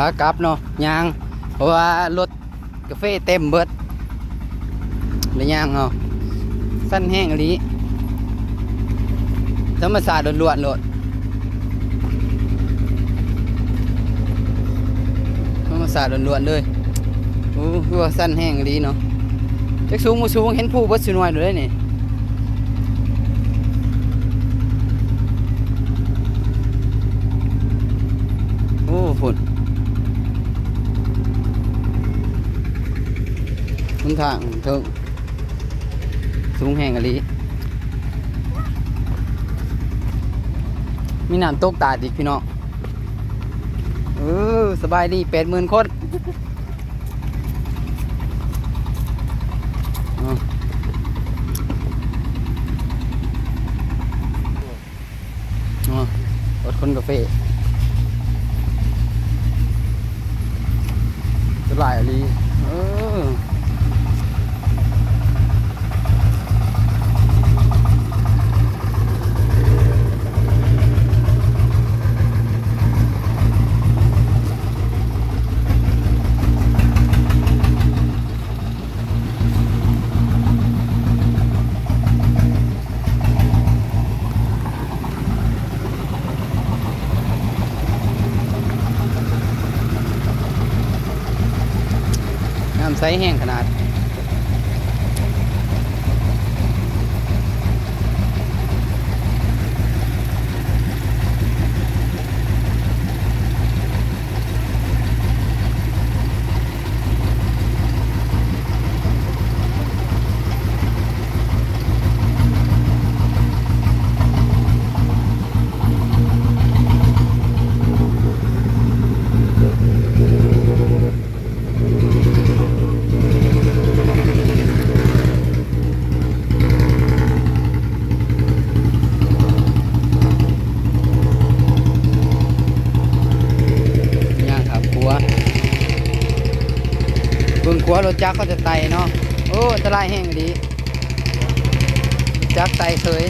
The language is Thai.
ขากลับเนาะยางเพราะว่ารถกาแฟเต็มเบิดเลยยางเนาะสั้นแห้งอลีธรรมศาสตร์ล้วนๆโลดธรรมศาสตร์ล้วนๆเลยโอ้คือว่าสั้นแห้งอลีเนาะจักสูงบ่สูงเห็นผู้เบิดสิหน่วยเลยนี่โอ้ฝุ่นทุนทางเถิงสูงแห้งอลีมีน้ำตกตาดอีกพี่น้องสบายดี80,000 คนรถคนกาแฟสบายอลีน้ำใสแห้งขนาดเบิ่งขวารถจักรเขาจะไต่เนาะโอ้อันตรายแห้งดีจักรไต่เฉย